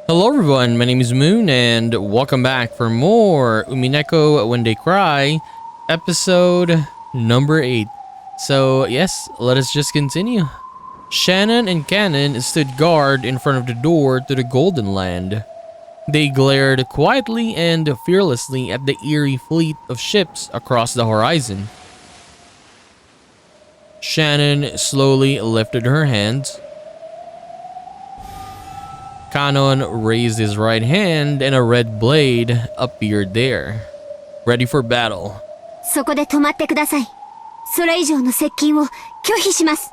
Hello everyone, my name is Moon and welcome back for more Umineko When They Cry, episode number 8. So yes, let us just continue. Shannon and Cannon stood guard in front of the door to the Golden Land. They glared quietly and fearlessly at the eerie fleet of ships across the horizon. Shannon slowly lifted her hands. Cannon raised his right hand and a red blade appeared there, ready for battle. そこで止まってください。それ以上の接近を拒否します。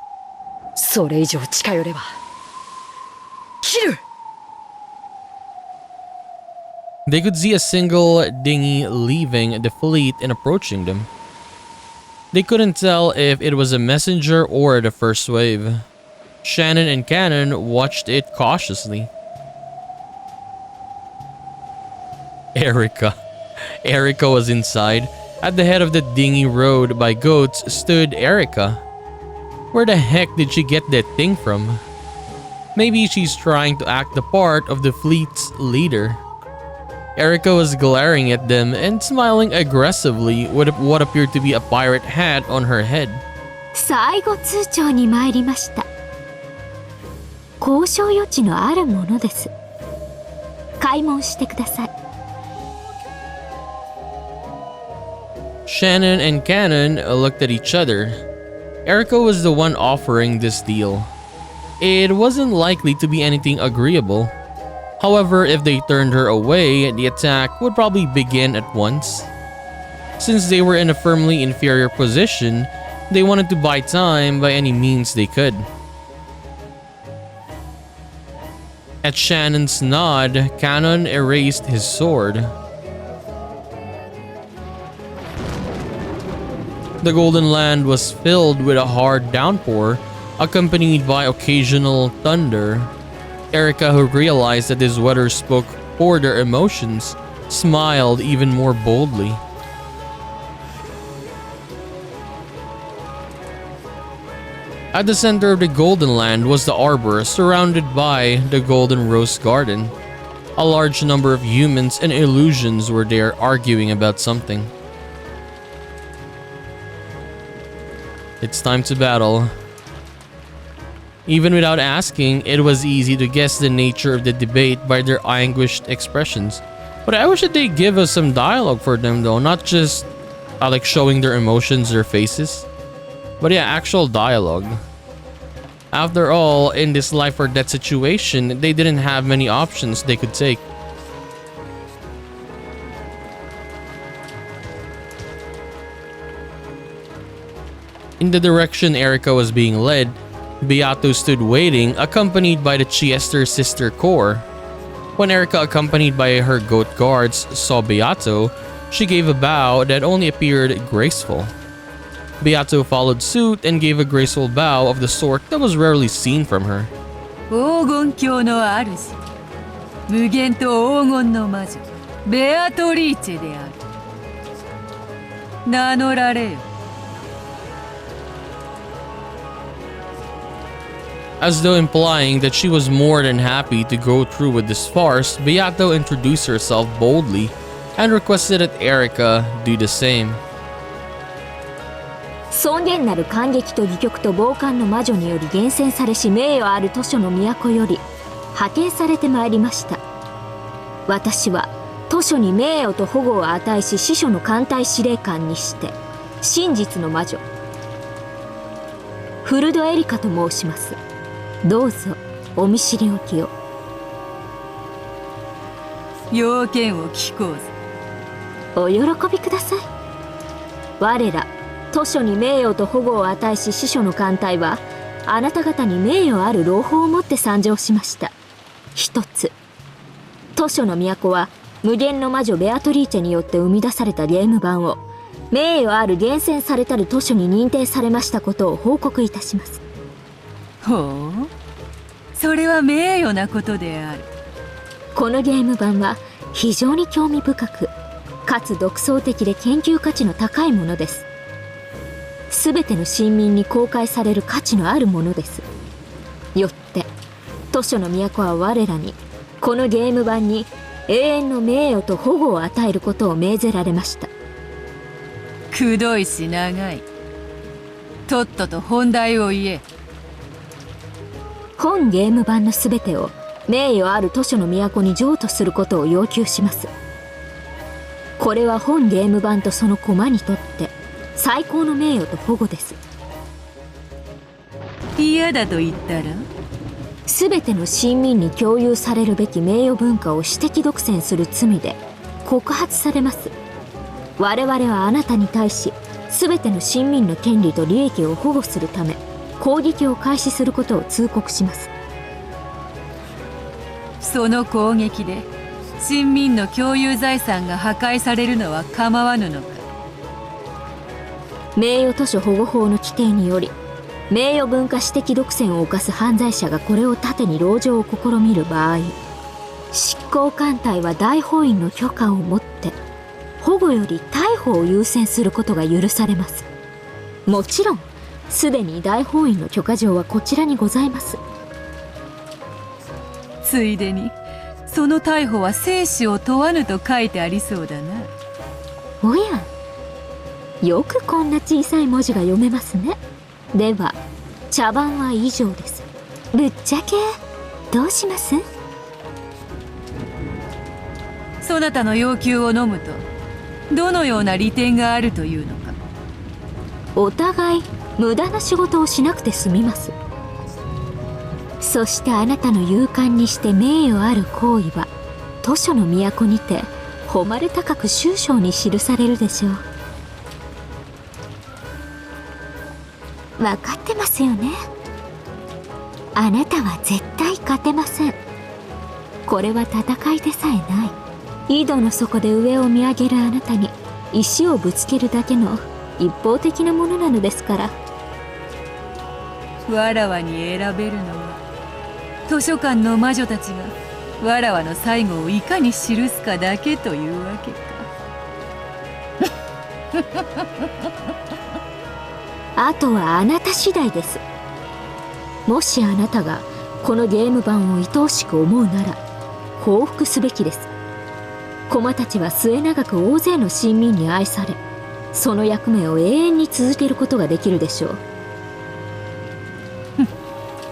それ以上近寄れば切る。 They could see a single dinghy leaving the fleet and approaching them. They couldn't tell if it was a messenger or the first wave. Shannon and Cannon watched it cautiously. Erica was inside. At the head of the dinghy rowed by goats stood Erica. Where the heck did she get that thing from? Maybe she's trying to act the part of the fleet's leader. Erica was glaring at them and smiling aggressively with what appeared to be a pirate hat on her head. 最後通帳に参りました。交渉余地のあるものです。開門してください。 Shannon and Cannon looked at each other. Erica was the one offering this deal. It wasn't likely to be anything agreeable. However, if they turned her away, the attack would probably begin at once. Since they were in a firmly inferior position, they wanted to buy time by any means they could. At Shannon's nod, Cannon erased his sword. The Golden Land was filled with a hard downpour, accompanied by occasional thunder. Erica, who realized that this weather spoke for their emotions, smiled even more boldly. At the center of the Golden Land was the arbor, surrounded by the Golden Rose Garden. A large number of humans and illusions were there arguing about something. It's time to battle. Even without asking, it was easy to guess the nature of the debate by their anguished expressions. But I wish that they give us some dialogue for them though, not just like showing their emotions, their faces. But yeah, actual dialogue. After all, in this life or death situation, they didn't have many options they could take. In the direction Erica was being led, Beato stood waiting, accompanied by the Chiester sister corps. When Erica, accompanied by her goat guards, saw Beato, she gave a bow that only appeared graceful. Beato followed suit and gave a graceful bow of the sort that was rarely seen from her. 黄金鏡の主、無限と黄金の魔女、ベアトリーチェである。名乗られよ。 As though implying that she was more than happy to go through with this farce, Beato introduced herself boldly and requested that Erica do the same. 尊厳なる感激と戯曲と傍観の魔女により厳選されし名誉ある図書の都より派遣されてまいりました。私は図書に名誉と保護を与えし司書の艦隊司令官にして真実の魔女フルドエリカと申します。どうぞお見知りおきを。要件を聞こうぜ。お喜びください。我ら図書に名誉と保護を与えし司書の艦隊はあなた方に名誉ある朗報をもって参上しました。一つ、図書の都は無限の魔女ベアトリーチェによって生み出されたゲーム版を名誉ある厳選されたる図書に認定されましたことを報告いたします。ほう、それは名誉なことである。このゲーム版は非常に興味深くかつ独創的で研究価値の高いものです。すべての市民に公開される価値のあるものです。よって図書の都は我らにこのゲーム版に永遠の名誉と保護を与えることを命ぜられました。くどいし長い。とっとと本題を言え。本ゲーム版のすべてを名誉ある図書の都に譲渡することを要求します。これは本ゲーム版とその駒にとって最高の名誉と保護です。嫌だと言ったら？すべての市民に共有されるべき名誉文化を私的独占する罪で告発されます。我々はあなたに対しすべての市民の権利と利益を保護するため攻撃を開始することを通告します。その攻撃で市民の共有財産が破壊されるのは構わぬのか？名誉図書保護法の規定により名誉文化私的独占を犯す犯罪者がこれを盾に籠城を試みる場合、執行官隊は大法院の許可をもって保護より逮捕を優先することが許されます。もちろんすでに大法院の許可状はこちらにございます。ついでにその逮捕は生死を問わぬと書いてありそうだな。おや、よくこんな小さい文字が読めますね。では茶番は以上です。ぶっちゃけどうします？そなたの要求を飲むとどのような利点があるというのか？お互い無駄な仕事をしなくて済みます。そしてあなたの勇敢にして名誉ある行為は図書の都にて誉れ高く宗章に記されるでしょう。分かってますよね。あなたは絶対勝てません。これは戦いでさえない。井戸の底で上を見上げるあなたに石をぶつけるだけの一方的なものなのですから。わらわに選べるのは図書館の魔女たちがわらわの最後をいかに記すかだけというわけか。あとはあなた次第です。もしあなたがこのゲーム版を愛おしく思うなら降伏すべきです。駒たちは末永く大勢の市民に愛され、その役目を永遠に続けることができるでしょう。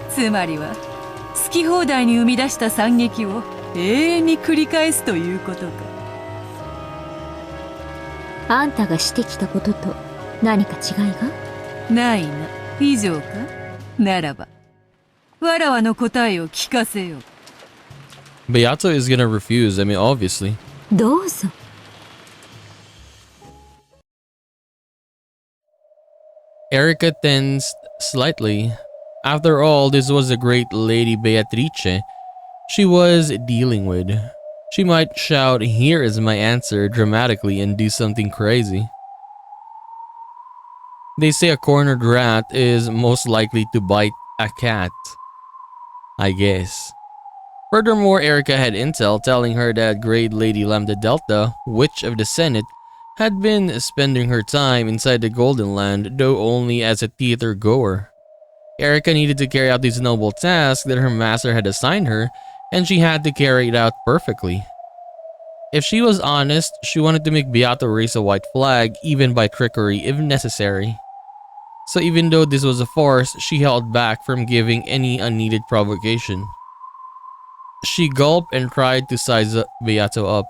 つまりは好き放題に生み出した惨劇を永遠に繰り返すということか。あんたがしてきたことと何か違いが？ないな。以上か？ならばわらわの答えを聞かせよ。Beato is gonna refuse, I mean, obviously. どうぞ。Erica tensed slightly. After all, this was the great Lady Beatrice she was dealing with. She might shout, "Here is my answer," dramatically and do something crazy. They say a cornered rat is most likely to bite a cat. I guess. Furthermore, Erica had intel telling her that Great Lady Lambda Delta, Witch of the Senate, had been spending her time inside the Golden Land, though only as a theater goer. Erica needed to carry out this noble task that her master had assigned her, and she had to carry it out perfectly. If she was honest, she wanted to make Beato raise a white flag, even by trickery if necessary. So even though this was a farce, she held back from giving any unneeded provocation. She gulped and tried to size Beato up.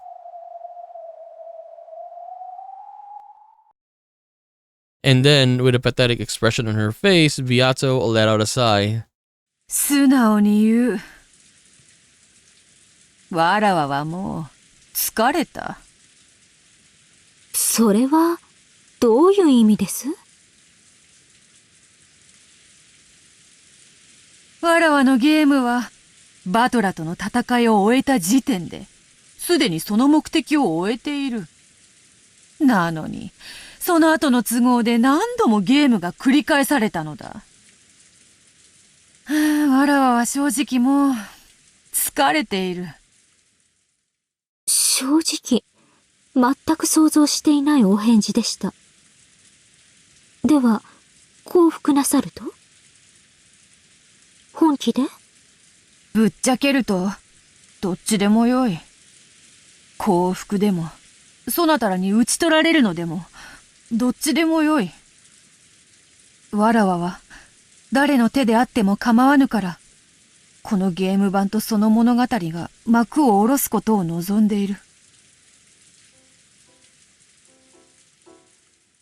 And then, with a pathetic expression on her face, Beato let out a sigh. 素直に言う。わらわはもう疲れた。それはどういう意味です？わらわのゲームはバトラとの戦いを終えた時点ですでにその目的を終えている。なのにその後の都合で何度もゲームが繰り返されたのだ。わらわは正直もう疲れている。正直、全く想像していないお返事でした。では、降伏なさると？本気で？ぶっちゃけると、どっちでもよい。幸福でも、そなたらに討ち取られるのでも、どっちでもよい。わらわは、誰の手であっても構わぬから、このゲーム版とその物語が幕を下ろすことを望んでいる。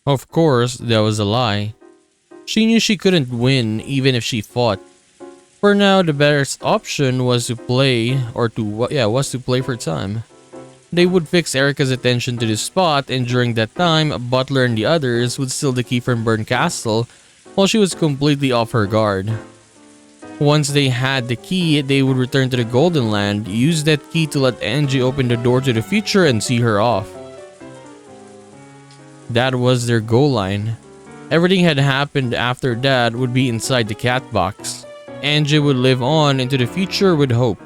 Of course, that was a lie. She knew she couldn't win even if she fought. For now, the best option was to play, was to play for time. They would fix Erica's attention to the spot, and during that time, Butler and the others would steal the key from Burn Castle while she was completely off her guard. Once they had the key, they would return to the Golden Land, use that key to let Angie open the door to the future and see her off. That was their goal line. Everything had happened after that would be inside the cat box. Angie would live on into the future with hope.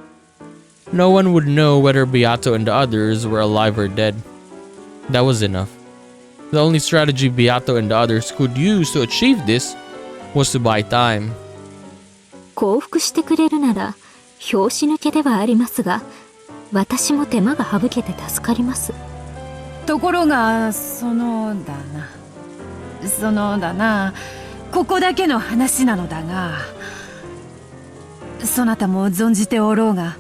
No one would know whether Beato and the others were alive or dead. That was enough. The only strategy Beato and the others could use to achieve this was to buy time. 降伏してくれるなら拍子抜けではありますが、私も手間が省けて助かります。ところが、そのだな、ここだけの話なのだが、そなたも存じておろうが、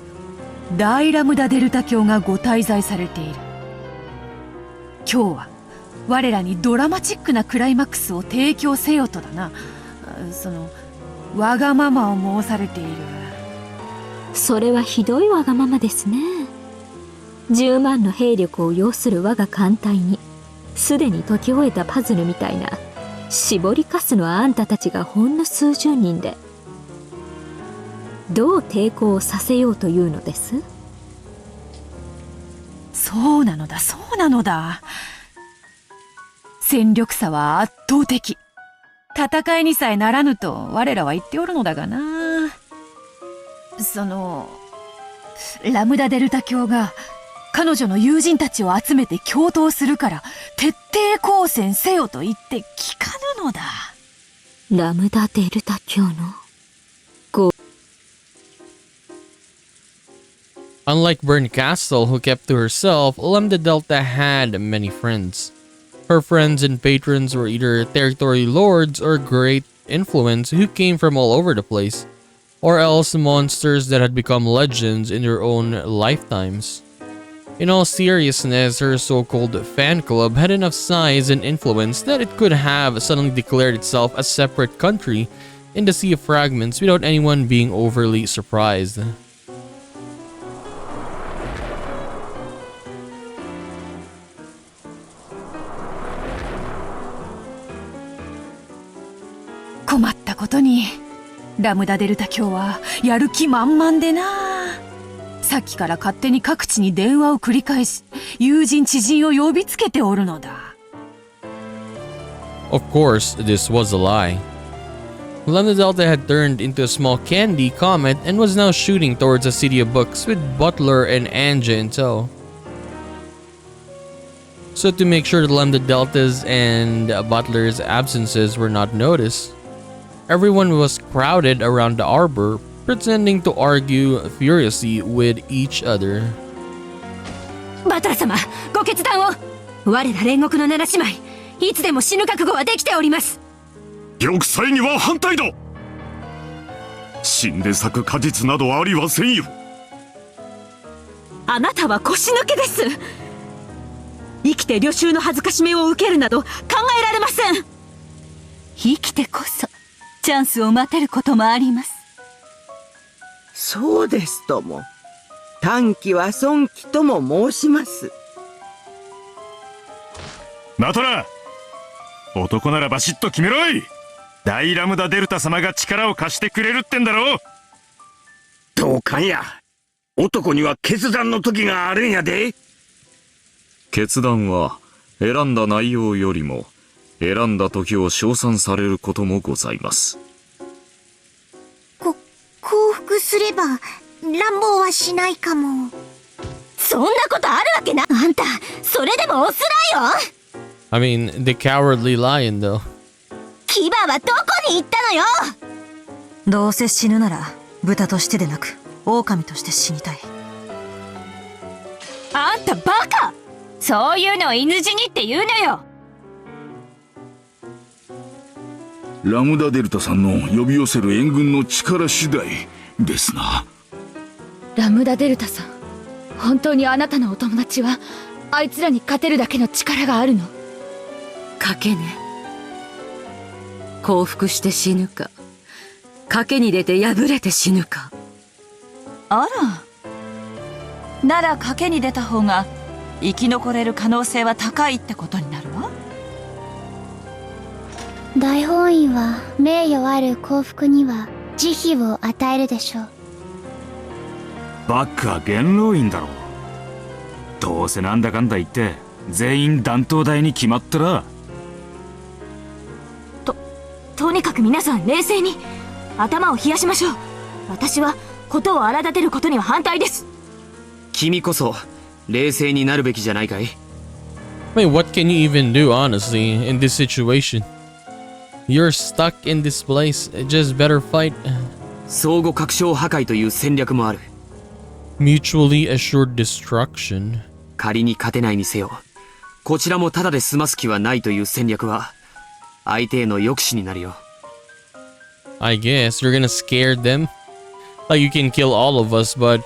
大ラムダデルタ教がご滞在されている。今日は我らにドラマチックなクライマックスを提供せよとだな、わがままを申されている。それはひどいわがままですね。10万の兵力を要する我が艦隊に、すでに解き終えたパズルみたいな絞りかすのあんたたちがほんの数十人で、どう抵抗をさせようというのです？そうなのだ、そうなのだ。戦力差は圧倒的。戦いにさえならぬと我らは言っておるのだがな。ラムダデルタ教が彼女の友人たちを集めて共闘するから徹底抗戦せよと言って聞かぬのだ。ラムダデルタ教のUnlike Burn Castle, who kept to herself, Lambda Delta had many friends. Her friends and patrons were either territory lords or great influence who came from all over the place, or else monsters that had become legends in their own lifetimes. In all seriousness, her so-called fan club had enough size and influence that it could have suddenly declared itself a separate country in the Sea of Fragments without anyone being overly surprised. 困ったことに、ラムダデルタ教はやる気満々でな。さっきから勝手に各地に電話を繰り返し、友人知人を呼びつけておるのだ。Of course, this was a lie. Lambda Delta had turned into a small candy comet and was now shooting towards a city of books with Butler and Anja in tow. So to make sure that Lambda Delta's and Butler's absences were not noticed, everyone was crowded around the arbor, pretending to argue furiously with each other. バトラ様、ご決断を。我ら煉獄の七姉妹、いつでも死ぬ覚悟はできております。玉砕には反対だ。死んで咲く果実などありはせんよ。あなたは腰抜けです。生きて旅衆の恥ずかしめを受けるなど考えられません。生きてこそチャンスを待てることもあります。そうですとも。短期は損期とも申します。ナトラ、男ならバシッと決めろい。大ラムダデルタ様が力を貸してくれるってんだろ。どうかんや。男には決断の時があるんやで。決断は選んだ内容よりも選んだ時を称賛されることもございます。降伏すれば乱暴はしないかも。そんなことあるわけな。あんたそれでもオスライオン。I mean, the cowardly lion, though. 牙はどこに行ったのよ。どうせ死ぬなら豚としてでなく狼として死にたい。あんたバカ！そういうのを犬死にって言うのよ。ラムダデルタさんの呼び寄せる援軍の力次第ですな。ラムダデルタさん、本当にあなたのお友達はあいつらに勝てるだけの力があるの？賭けね。降伏して死ぬか、賭けに出て敗れて死ぬか。あら。なら賭けに出た方が生き残れる可能性は高いってことになるわ。大本院は名誉ある幸福には慈悲を与えるでしょう。バックは元老院だろ。どうせなんだかんだ言って全員断頭台に決まったら。とにかく皆さん冷静に頭を冷やしましょう。私は事を荒立てることには反対です。君こそ冷静になるべきじゃないかい？ I mean, what can you even do, honestly, in this situation? You're stuck in this place. Just better fight. 相互確証破壊という戦略もある。Mutually assured destruction. 仮に勝てないにせよ、こちらもただで済ます気はないという戦略は相手への抑止になるよ。I guess you're gonna scare them. Like you can kill all of us, but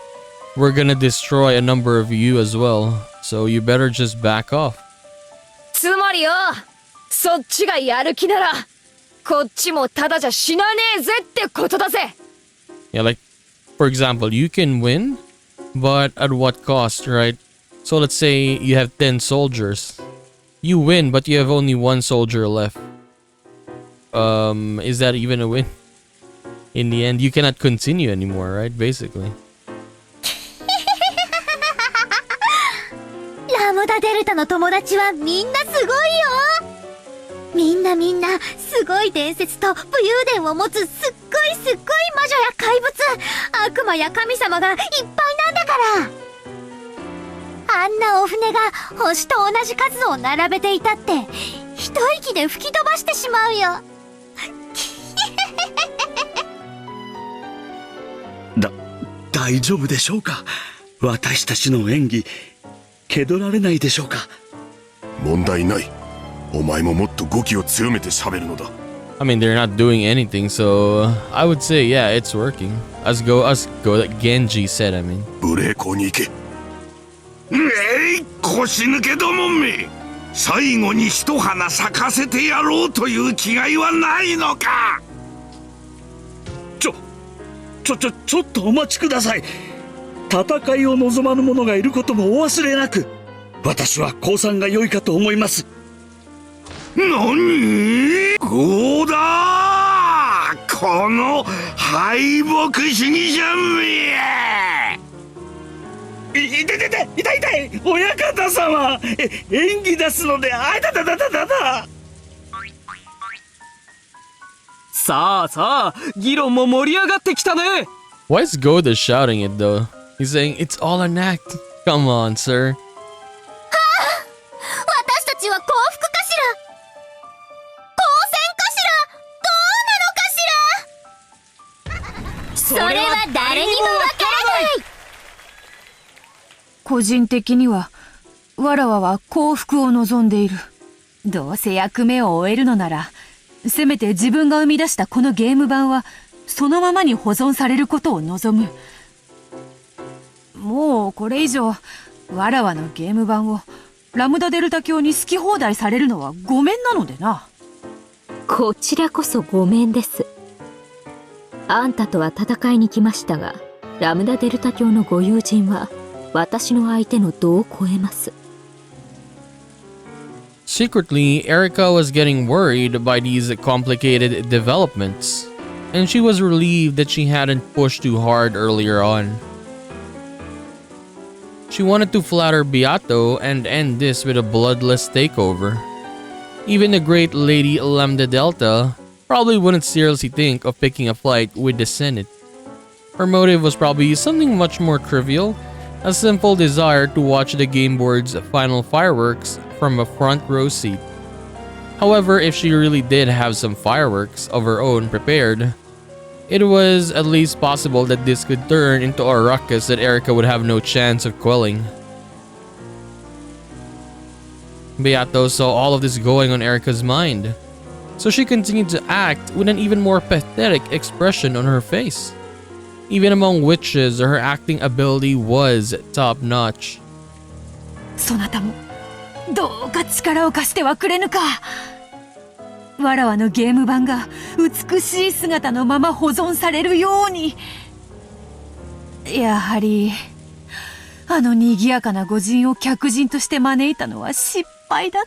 we're gonna destroy a number of you as well. So you better just back off. つまりよ、そっちがやる気ならこっちもただじゃ死なねえぜってことだぜ。 Yeah, like, for example, you can win, but at what cost, right? So let's say you have 10 soldiers. You win, but you have only 1 soldier left. Is that even a win? In the end, you cannot continue anymore, right? Basically. ラムダデルタの友達はみんなすごいよ。みんなすごい伝説と武勇伝を持つすっごい魔女や怪物、悪魔や神様がいっぱいなんだから。あんなお船が星と同じ数を並べていたって一息で吹き飛ばしてしまうよ。大丈夫でしょうか。私たちの演技蹴取られないでしょうか。問題ない。お前ももっと語気を強めて喋るのだ。I mean, they're not doing anything, so I would say, yeah, it's working. Let's go, like Genji said, I mean. 無礼講に行け。腰抜けどもめ。最後に一花咲かせてやろうという気概はないのか。ちょっとお待ちください。戦いを望まぬ者がいることもお忘れなく。私は降参が良いかと思います。何？ゴーダー！この敗北主義者め！痛い親方様！演技出すので、あいた。さあ、議論も盛り上がってきたね。 Why is Goda shouting it though? He's saying, it's all an act. Come on, sir. 私たちは幸福かしら？当選かしら？どうなのかしら？それは誰にもわからない。個人的にはわらわは幸福を望んでいる。どうせ役目を終えるのなら、せめて自分が生み出したこのゲーム版はそのままに保存されることを望む。もうこれ以上わらわのゲーム版をラムダデルタ教に好き放題されるのはごめんなのでな。こちらこそごめんです。あんたとは戦いに来ましたが、ラムダデルタ教のご友人は私の相手の度を超えます。Secretly, Erica was getting worried by these complicated developments, and she was relieved that she hadn't pushed too hard earlier on. She wanted to flatter Beato and end this with a bloodless takeover. Even the great Lady Lambda Delta probably wouldn't seriously think of picking a fight with the Senate. Her motive was probably something much more trivial, a simple desire to watch the game board's final fireworks from a front row seat. However, if she really did have some fireworks of her own prepared, it was at least possible that this could turn into a ruckus that Erica would have no chance of quelling. Beato saw all of this going on Erika's mind, so she continued to act with an even more pathetic expression on her face. Even among witches, her acting ability was top-notch. そなたもどうか力を貸してはくれぬか。わらわのゲーム版が美しい姿のまま保存されるように。やはりあの賑やかな御仁を客人として招いたのは失敗だっ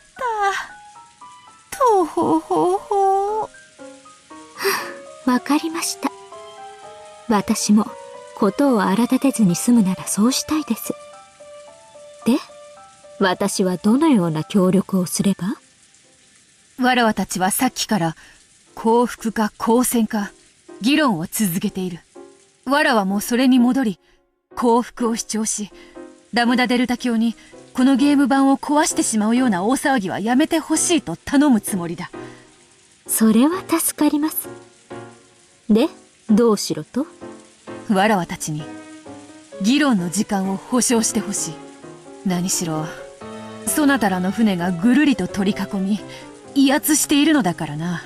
た。とほほほ。わかりました。私も事を荒立てずに済むならそうしたいです。で、私はどのような協力をすれば？わらわたちはさっきから降伏か降戦か議論を続けている。わらはもうそれに戻り降伏を主張し、ラムダデルタ教にこのゲーム版を壊してしまうような大騒ぎはやめてほしいと頼むつもりだ。それは助かります。で、どうしろと？わらわたちに議論の時間を保証してほしい。何しろそなたらの船がぐるりと取り囲み威圧しているのだからな。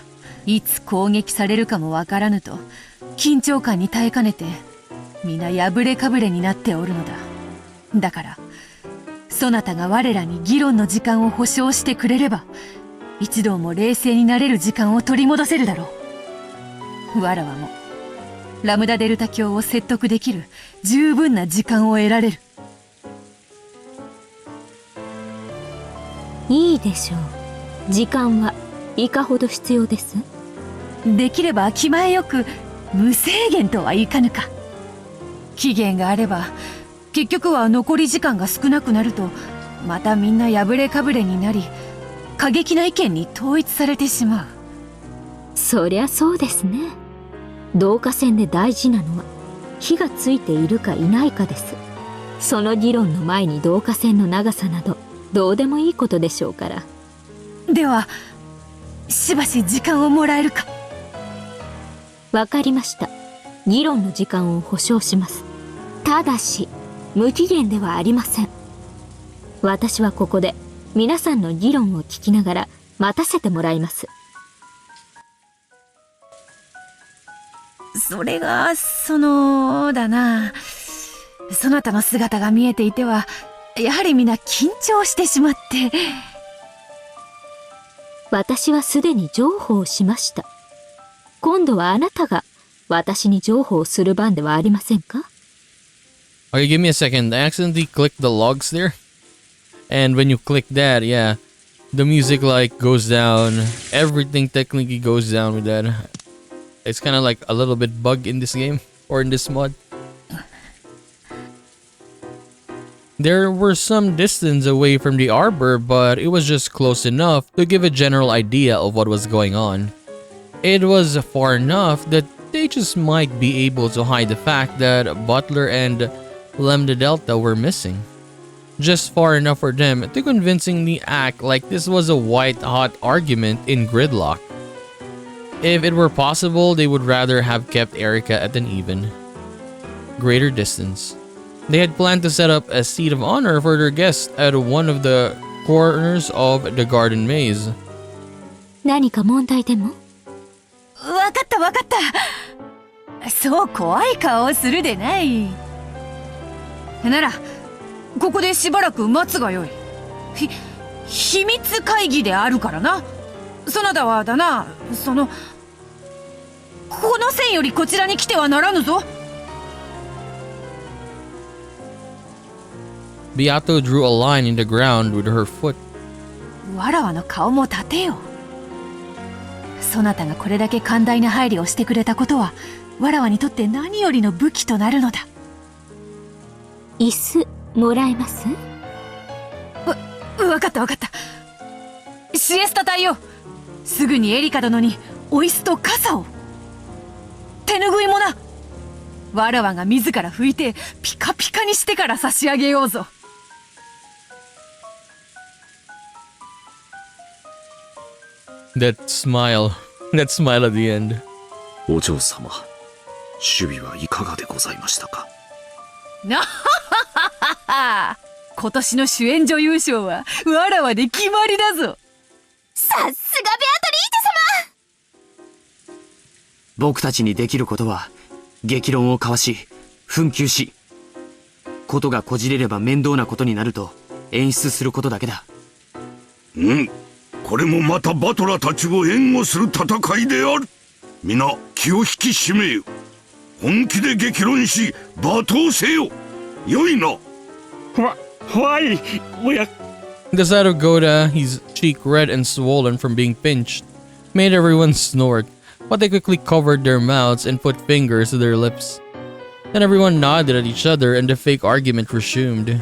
いつ攻撃されるかもわからぬと緊張感に耐えかねて皆破れかぶれになっておるのだ。だからそなたが我らに議論の時間を保証してくれれば一同も冷静になれる時間を取り戻せるだろう。わらわもラムダデルタ教を説得できる十分な時間を得られる。いいでしょう。時間はいかほど必要です？できれば気前よく無制限とはいかぬか。期限があれば結局は残り時間が少なくなるとまたみんな破れかぶれになり過激な意見に統一されてしまう。そりゃそうですね。導火線で大事なのは火がついているかいないかです。その議論の前に導火線の長さなどどうでもいいことでしょうから。ではしばし時間をもらえるか？わかりました。議論の時間を保証します。ただし無期限ではありません。私はここで皆さんの議論を聞きながら待たせてもらいます。それがだな。そなたの姿が見えていてはやはり皆緊張してしまって。私はすでに譲歩をしました。今度はあなたが私に譲歩をする番ではありませんか？ Okay, give me a second. I accidentally clicked the logs there. And when you click that, yeah, the music like goes down. Everything technically goes down with that. It's kind of like a little bit bug in this game or in this mod. There were some distance away from the arbor, but it was just close enough to give a general idea of what was going on. It was far enough that they just might be able to hide the fact that Butler and Lambda Delta were missing. Just far enough for them to convincingly act like this was a white-hot argument in gridlock. If it were possible, they would rather have kept Erika at an even greater distance. They had planned to set up a seat of honor for their guest at one of the corners of the garden maze. 何か問題でも？わかったわかった。そう怖い顔をするでない。ならここでしばらく待つがよい。秘密会議であるからな。そなたはだな、この線よりこちらに来てはならぬぞ。Beato drew a line in the ground with her foot. わらわの顔も立てよ。そなたがこれだけ寛大な配慮をしてくれたことはわらわにとって何よりの武器となるのだ。椅子もらえます？わかったわかった。シエスタ隊よ、すぐにエリカ殿にお椅子と傘を。手ぬぐいもな。わらわが自ら拭いてピカピカにしてから差し上げようぞ。That smile at the end. お嬢様、守備はいかがでございましたか？なはははは。今年の主演女優賞はわらわで決まりだぞ。さすがベアトリーチェ様。僕たちにできることは、激論を交わし、紛糾し、ことがこじれれば面倒なことになると演出することだけだ。これもまたバトラーたちを援護する戦いである。皆気を引き締めよ。本気で激論し罵倒せよ。よいな。はいおや。 The sight of Goda, his cheek red and swollen from being pinched, made everyone snort, but they quickly covered their mouths and put fingers to their lips. Then everyone nodded at each other and the fake argument resumed.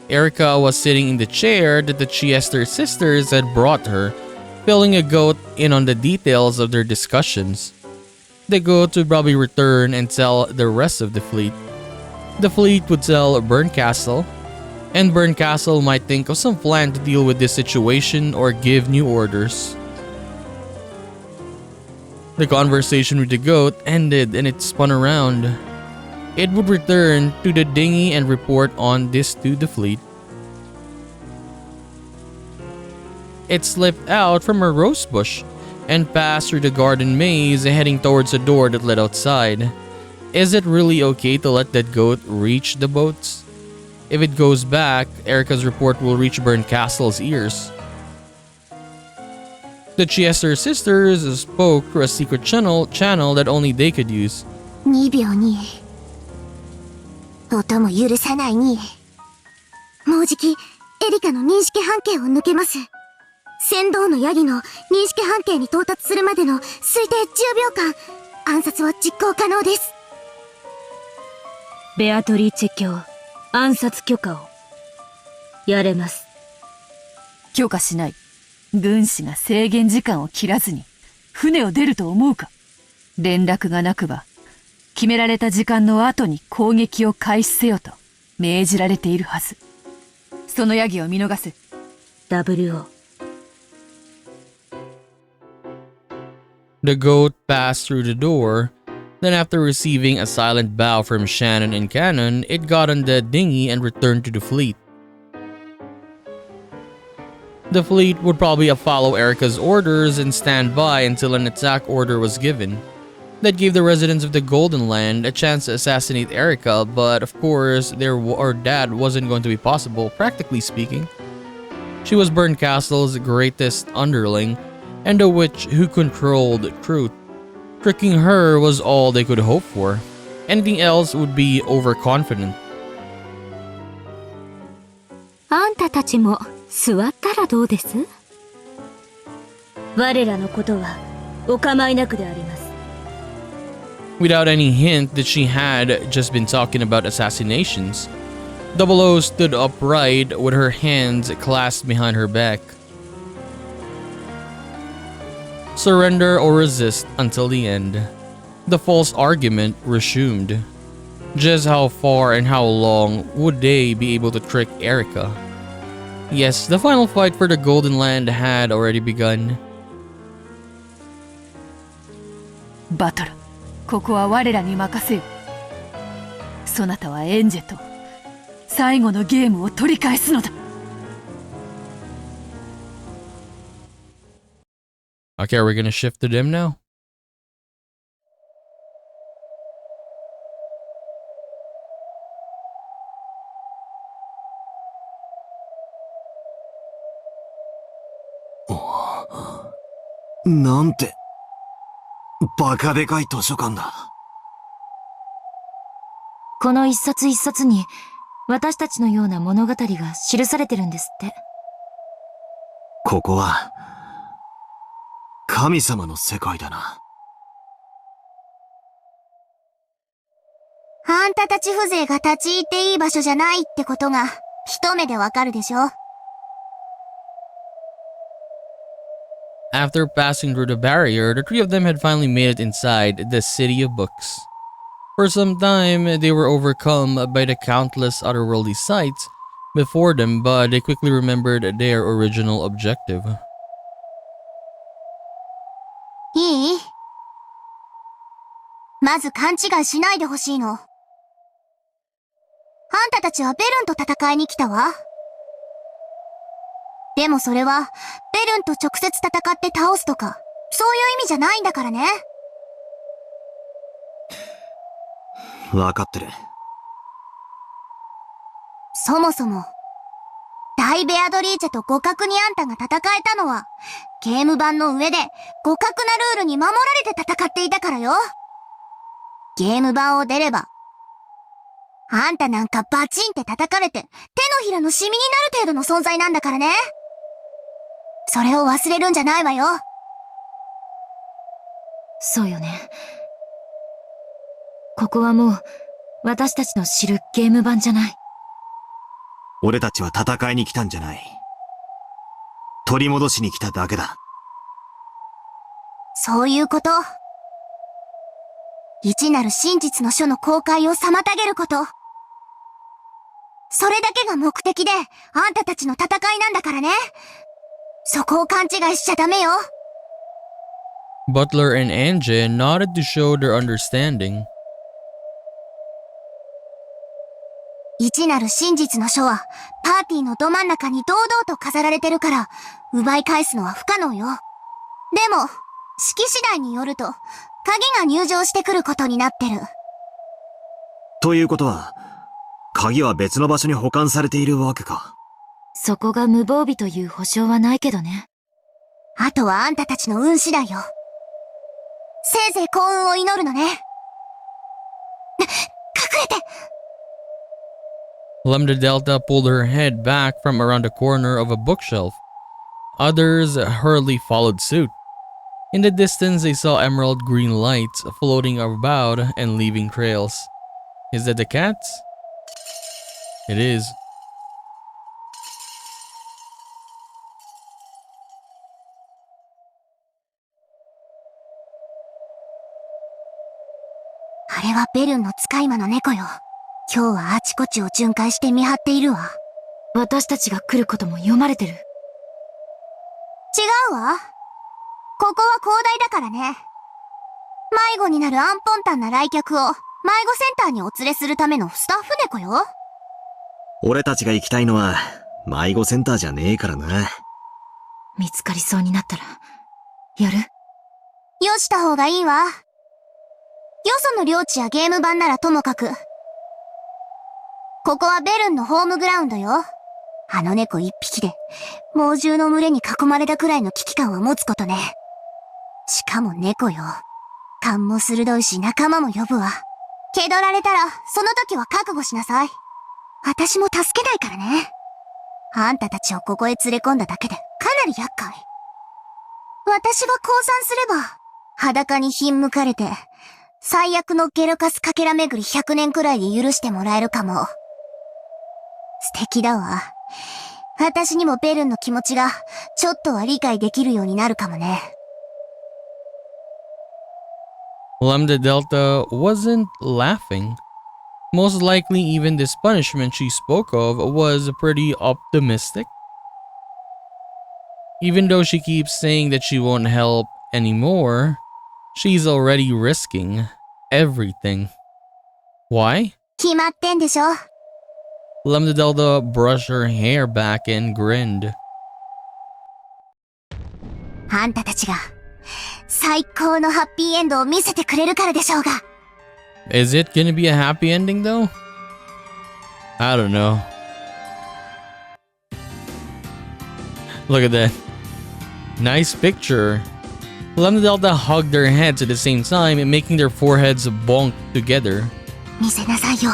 Erica was sitting in the chair that the Chiester sisters had brought her, filling a goat in on the details of their discussions. The goat would probably return and tell the rest of the fleet. The fleet would tell Burncastle, and Burncastle might think of some plan to deal with this situation or give new orders. The conversation with the goat ended and it spun around. It would return to the dinghy and report on this to the fleet. It slipped out from a rose bush and passed through the garden maze, heading towards a door that led outside. Is it really okay to let that goat reach the boats? If it goes back, Erica's report will reach Burncastle's ears. The Chiester sisters spoke through a secret channel that only they could use. 2秒に音も許さないにもうじきエリカの認識半径を抜けます。船頭のヤギの認識半径に到達するまでの推定10秒間暗殺は実行可能です。ベアトリーチェ卿、暗殺許可を。やれます。許可しない。軍師が制限時間を切らずに船を出ると思うか。連絡がなくば決められた時間の後に攻撃を開始せよと命じられているはず。そのヤギを見逃す。WO。The goat passed through the door. Then after receiving a silent bow from Shannon and Cannon, it got on the dinghy and returned to the fleet. The fleet would probably follow Erica's orders and stand by until an attack order was given. That gave the residents of the Golden Land a chance to assassinate Erica, but of course, that wasn't going to be possible, practically speaking. She was Burncastle's greatest underling, and a witch who controlled truth. Tricking her was all they could hope for. Anything else would be overconfident. あんたたちも座ったらどうです？我らのことはお構いなくであります。Without any hint that she had just been talking about assassinations, 00 stood upright with her hands clasped behind her back. Surrender or resist until the end. The false argument resumed. Just how far and how long would they be able to trick Erica? Yes, the final fight for the Golden Land had already begun. バトル、ここは我らに任せよ。そなたはエンジェと最後のゲームを取り返すのだ。Okay, are we gonna shift to them now? Oh. なんてバカでかい図書館だ。この一冊一冊に私たちのような物語が記されてるんですって。ここは神様の世界だな。あんたたち風情が立ち入っていい場所じゃないってことが一目でわかるでしょ。After passing through the barrier, the three of them had finally made it inside the City of Books. For some time, they were overcome by the countless otherworldly sights before them, but they quickly remembered their original objective. いい？まず勘違いしないでほしいの。あんたたちはベルンと戦いに来たわ。でもそれは、ベルンと直接戦って倒すとか、そういう意味じゃないんだからね。わかってる。そもそも、大ベアドリーチェと互角にあんたが戦えたのは、ゲーム版の上で互角なルールに守られて戦っていたからよ。ゲーム版を出れば、あんたなんかバチンって叩かれて手のひらのシミになる程度の存在なんだからね。それを忘れるんじゃないわよ。そうよね。ここはもう私たちの知るゲーム版じゃない。俺たちは戦いに来たんじゃない。取り戻しに来ただけだ。そういうこと。一なる真実の書の公開を妨げること。それだけが目的で、あんたたちの戦いなんだからね。そこを勘違いしちゃダメよ。Butler and Anje nodded to show their understanding. 一なる真実の書は、パーティーのど真ん中に堂々と飾られてるから、奪い返すのは不可能よ。でも、式次第によると、鍵が入場してくることになってる。ということは、鍵は別の場所に保管されているわけか。そこが無防備という保証はないけどね。あとはあんたたちの運次第よ。せいぜい幸運を祈るのね。隠れてLambda Delta pulled her head back from around the corner of a bookshelf. Others hurriedly followed suit. In the distance, they saw emerald green lights floating about and leaving trails. Is that the cats? It is.「あれはベルンの使い魔の猫よ。今日はあちこちを巡回して見張っているわ。私たちが来ることも読まれてる。違うわ。ここは広大だからね。迷子になるアンポンタンな来客を迷子センターにお連れするためのスタッフ猫よ。俺たちが行きたいのは迷子センターじゃねえからな。見つかりそうになったら、やる？よした方がいいわ。よその領地やゲーム版ならともかく。ここはベルンのホームグラウンドよ。あの猫一匹で、猛獣の群れに囲まれたくらいの危機感は持つことね。しかも猫よ。勘も鋭いし仲間も呼ぶわ。気取られたら、その時は覚悟しなさい。私も助けないからね。あんたたちをここへ連れ込んだだけで、かなり厄介。私が降参すれば、裸にひんむかれて、最悪のゲロカスかけら巡り100年くらいで許してもらえるかも。素敵だわ。私にもベルンの気持ちが、ちょっとは理解できるようになるかもね。Lambda Delta wasn't laughing. Most likely even this punishment she spoke of was pretty optimistic. Even though she keeps saying that she won't help anymore, she's already risking everything. Why? 決まってんでしょ。Lambda Delta brushed her hair back and grinned. あんたたちが最高のハッピーエンドを見せてくれるからでしょうが。Is it gonna be a happy ending though? I don't know. Look at that. Nice picture. Lambda Delta hugged their heads at the same time, making their foreheads bonk together. 見せなさいよ。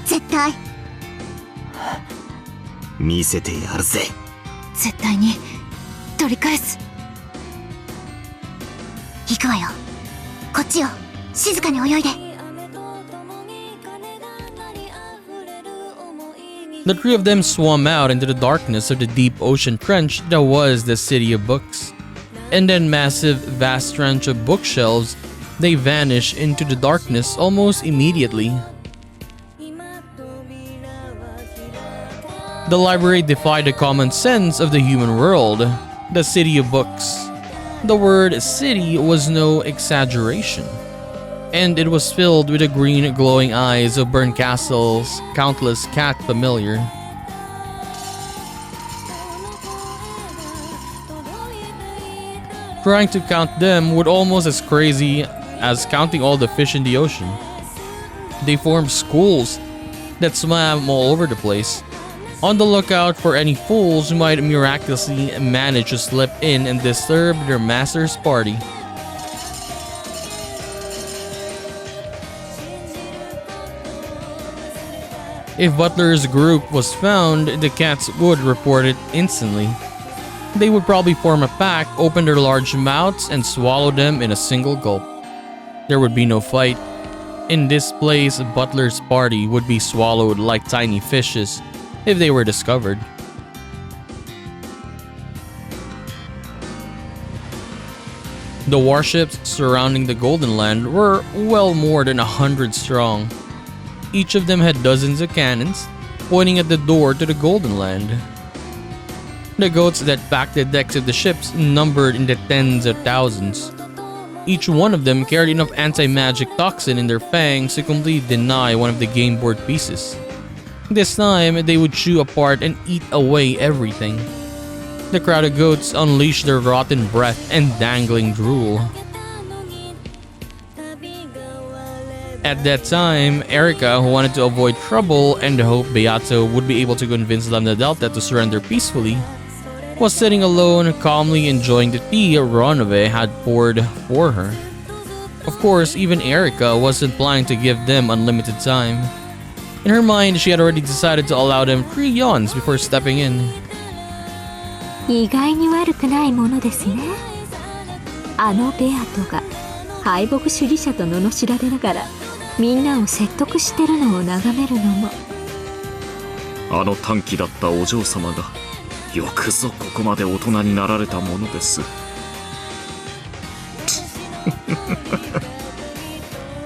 絶対。見せてやるぜ。絶対に取り返す。行くわよ。こっちよ。静かに泳いで。The three of them swam out into the darkness of the deep ocean trench that was the City of Books. And then massive, vast trench of bookshelves, they vanished into the darkness almost immediately. The library defied the common sense of the human world. The City of Books. The word city was no exaggeration. and it was filled with the green glowing eyes of Berncastle's countless cat familiar. Trying to count them would almost as crazy as counting all the fish in the ocean. They formed schools that swam all over the place, on the lookout for any fools who might miraculously manage to slip in and disturb their master's party. If Butler's group was found, the cats would report it instantly. They would probably form a pack, open their large mouths, and swallow them in a single gulp. There would be no fight. In this place, Butler's party would be swallowed like tiny fishes if they were discovered. The warships surrounding the Golden Land were well more than 100 strong. Each of them had dozens of cannons pointing at the door to the Golden Land. The goats that packed the decks of the ships numbered in the tens of thousands. Each one of them carried enough anti-magic toxin in their fangs to completely deny one of the game board pieces. This time, they would chew apart and eat away everything. The crowd of goats unleashed their rotten breath and dangling drool. At that time, Erica, who wanted to avoid trouble and hoped Beato would be able to convince Lambda Delta to surrender peacefully, was sitting alone, calmly enjoying the tea Ronove had poured for her. Of course, even Erica wasn't planning to give them unlimited time. In her mind, she had already decided to allow them 3 yawns before stepping in. 意外に悪くないものですね。あのベアトが敗北主義者と罵られながらみんなを説得してるのを眺めるのも。あの短気だったお嬢様がよくぞここまで大人になられたものです。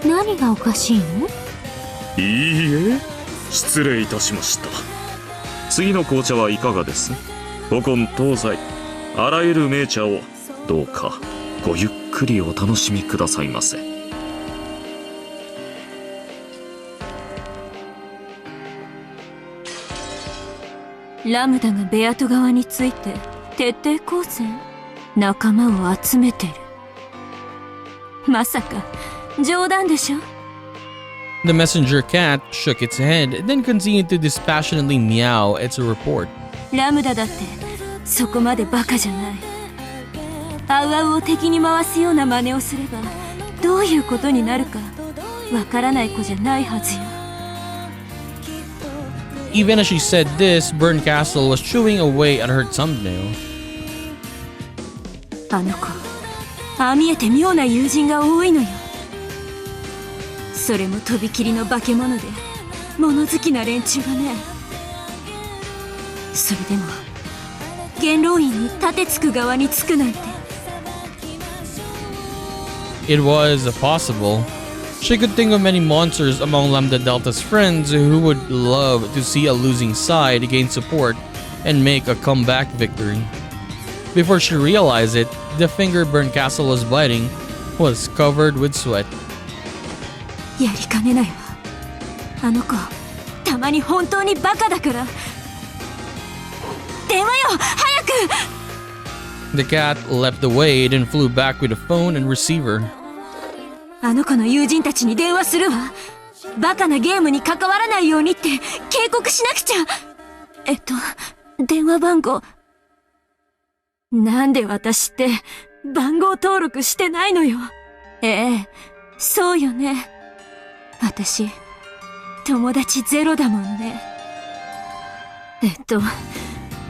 何がおかしいの？いいえ、失礼いたしました。次の紅茶はいかがです？古今東西あらゆる名茶をどうかごゆっくりお楽しみくださいませ。ラムダがベアト側について徹底抗戦、仲間を集めてる。まさか冗談でしょ？ The messenger cat shook its head, then continued to dispassionately meow its report. ラムダだってそこまでバカじゃない。アウアウを敵に回すような真似をすればどういうことになるかわからない子じゃないはずよ。Even as she said this, Berncastle was chewing away at her thumbnail. あの子、ああ見えて妙な友人が多いのよ。それもとびきりの化け物で物好きな連中がね。それでも元老院に立てつく側につくなんて。It was possible. She could think of many monsters among Lambda Delta's friends who would love to see a losing side gain support and make a comeback victory. Before she realized it, the finger Berncastle was biting was covered with sweat. やりかねないわ。あの子、たまに本当にバカだから。電話よ、早く！ The cat leapt away, then flew back with a phone and receiver. あの子の友人たちに電話するわ。バカなゲームに関わらないようにって警告しなくちゃ。電話番号。なんで私って番号登録してないのよ。ええ、そうよね。私、友達ゼロだもんね。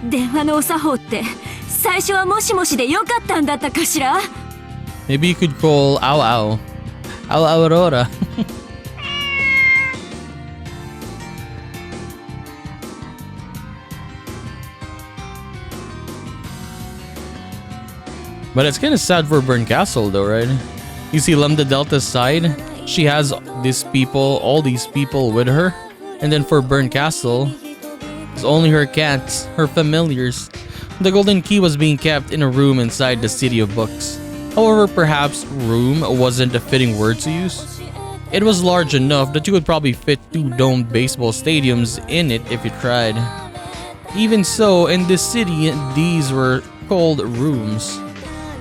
電話のお作法って最初はもしもしでよかったんだったかしら？ Maybe you could call Ow Ow. Ow Aurora. But it's kind of sad for Berncastle though, right? You see Lambda Delta's side, she has all these people with her. And then for Berncastle, it's only her cats, her familiars. The golden key was being kept in a room inside the City of Books. However, perhaps room wasn't a fitting word to use. It was large enough that you could probably fit 2 domed baseball stadiums in it if you tried. Even so, in this city, these were called rooms.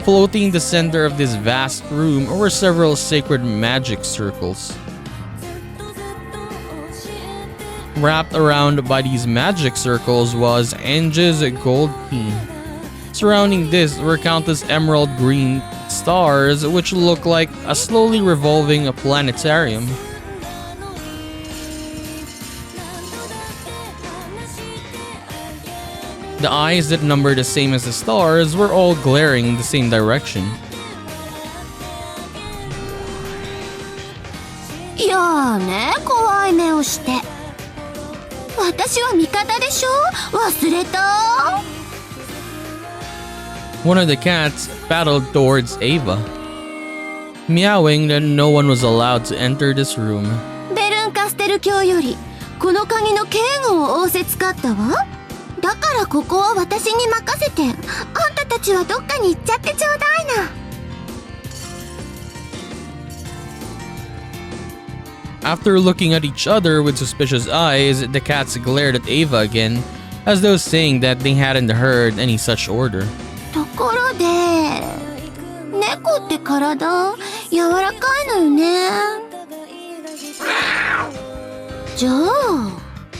Floating in the center of this vast room were several sacred magic circles. Wrapped around by these magic circles was Ange's gold key. Surrounding this were countless emerald green stars which looked like a slowly revolving planetarium. The eyes that numbered the same as the stars were all glaring in the same direction. やあね、怖い目をして。私は味方でしょ？忘れた？ One of the cats paddled towards Ava, meowing that no one was allowed to enter this room. ベルンカステル卿よりこの鍵の警護を仰せつかったわ。だからここは私に任せて、あんたたちはどっかに行っちゃってちょうだいな。After looking at each other with suspicious eyes, the cats glared at Ava again, as though saying that they hadn't heard any such order. ところで、猫って体柔らかいのよね。じゃあ、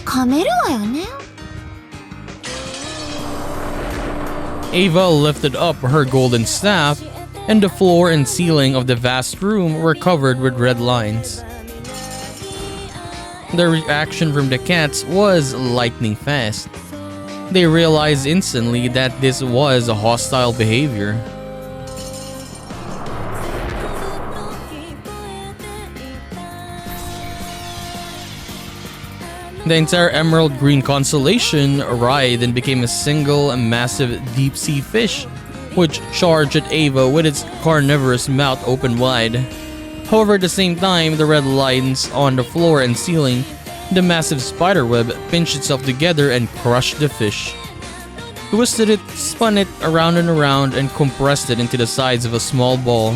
噛めるわよね。Ava lifted up her golden staff, and the floor and ceiling of the vast room were covered with red lines. The reaction from the cats was lightning fast. They realized instantly that this was a hostile behavior. The entire emerald green constellation writhed and became a single massive deep-sea fish, which charged at Ava with its carnivorous mouth open wide. However, at the same time, the red lines on the floor and ceiling, the massive spiderweb pinched itself together and crushed the fish. Twisted it, spun it around and around, and compressed it into the size of a small ball.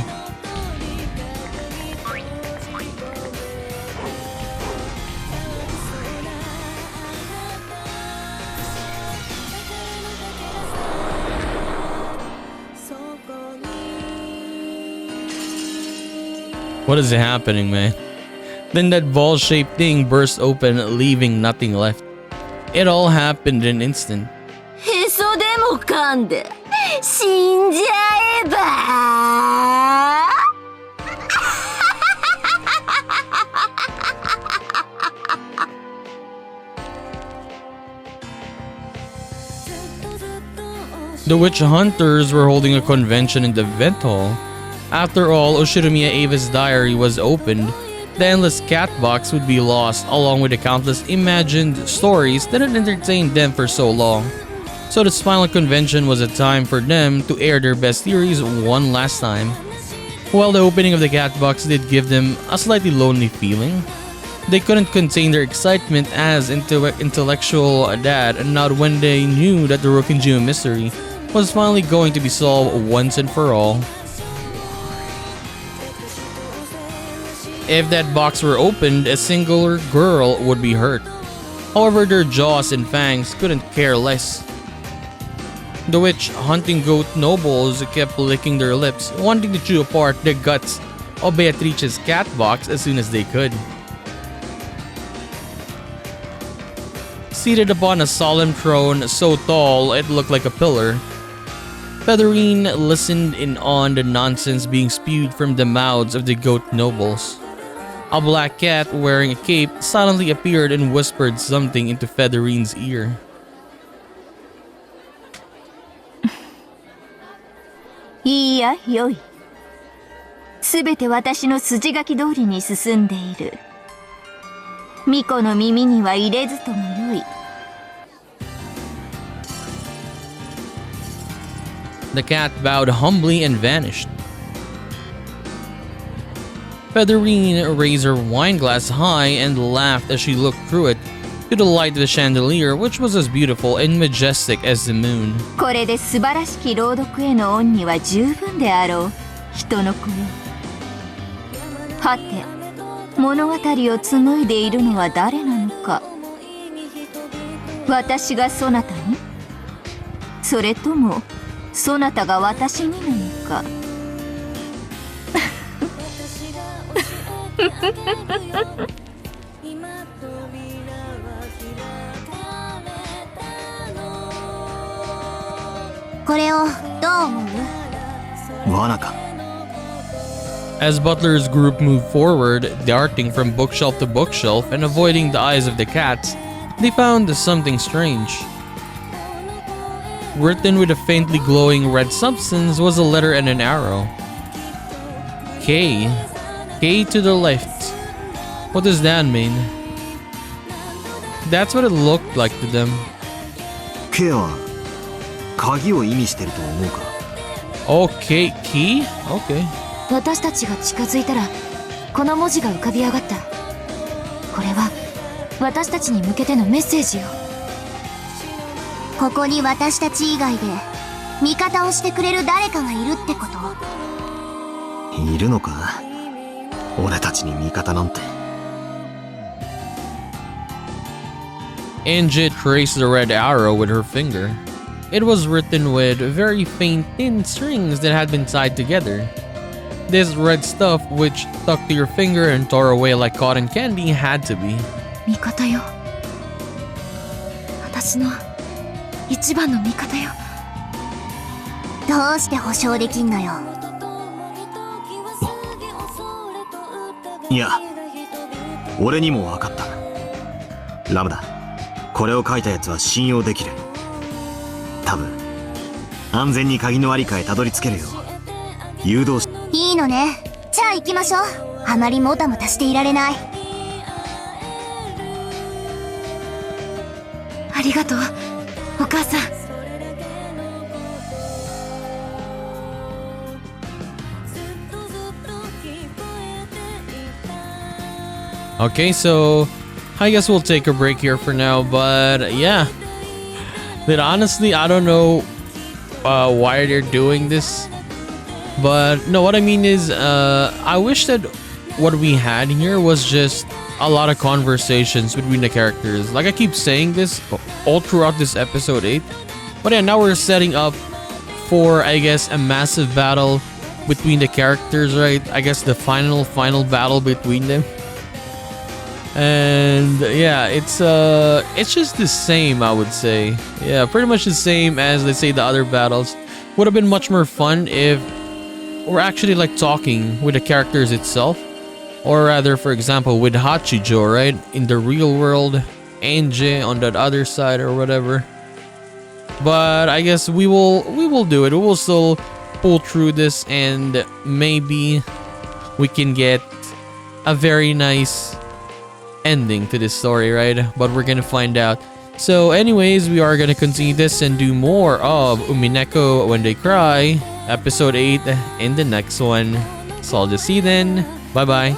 What is happening, man? Then that ball-shaped thing burst open, leaving nothing left. It all happened in an instant. へそでも噛んで死んじゃえば。The witch hunters were holding a convention in the vent hall. After all, Oshiromiya Ava's diary was opened. The endless cat box would be lost, along with the countless imagined stories that had entertained them for so long. So this final convention was a time for them to air their best theories one last time. While the opening of the cat box did give them a slightly lonely feeling, they couldn't contain their excitement as intellectual dad, not when they knew that the Rokinjima mystery was finally going to be solved once and for all. If that box were opened, a singular girl would be hurt. However, their jaws and fangs couldn't care less. The witch hunting goat nobles kept licking their lips, wanting to chew apart the guts of Beatrice's cat box as soon as they could. Seated upon a solemn throne so tall it looked like a pillar, Featherine listened in on the nonsense being spewed from the mouths of the goat nobles. A black cat wearing a cape silently appeared and whispered something into Featherine's ear. いいや、よい。すべて私の筋書き通りに進んでいる。巫女の耳には入れずともよい。The cat bowed humbly and vanished. Featherine raised her wine glass high and laughed as she looked through it to the light of the chandelier, which was as beautiful and majestic as the moon. これで素晴らしき朗読への恩には十分であろう、人の子よ。はて、物語を紡いでいるのは誰なのか。私がそなたに、それともそなたが私になのか。これをどう思う？罠か。 As Butler's group moved forward, darting from bookshelf to bookshelf and avoiding the eyes of the cats, they found something strange. Written with a faintly glowing red substance was a letter and an arrow. K. K to the left. What does that mean? That's what it looked like to them. K は鍵を意味してると思うか。 Okay, key? Okay. 私たちが近づいたらこの文字が浮かび上がった。これは私たちに向けてのメッセージよ。ここに私たち以外で味方をしてくれる誰かがいるってこと？いるのか？俺たちに味方なんて。 Angie traced the red arrow with her finger. It was written with very faint thin strings that had been tied together. This red stuff, which stuck to your finger and tore away like cotton candy, had to be. 味方よ。私の一番の味方よ。どうして保証できんのよ。いや、俺にも分かった。ラムダ、これを書いたやつは信用できる。多分安全に鍵の在りかへたどり着けるよう誘導し。いいのね。じゃあ行きましょう。あまりもたもたしていられない。ありがとう、お母さん。Okay, so I guess we'll take a break here for now, but yeah. But honestly, I don't know why they're doing this. But no, what I mean is, I wish that what we had here was just a lot of conversations between the characters. Like I keep saying this all throughout this episode 8. But yeah, now we're setting up for, I guess, a massive battle between the characters, right? I guess the final battle between them. And yeah, it's just the same, I would say. Yeah, pretty much the same as, let's say, the other battles. Would have been much more fun if we're actually like talking with the characters itself, or rather, for example, with Hachijo, right, in the real world, Angie on that other side or whatever. But I guess we will do it. We will still pull through this, and maybe we can get a very nice ending to this story, right? But we're gonna find out. So anyways, we are gonna continue this and do more of Umineko When They Cry episode 8 in the next one. So I'll just see you then. Bye bye.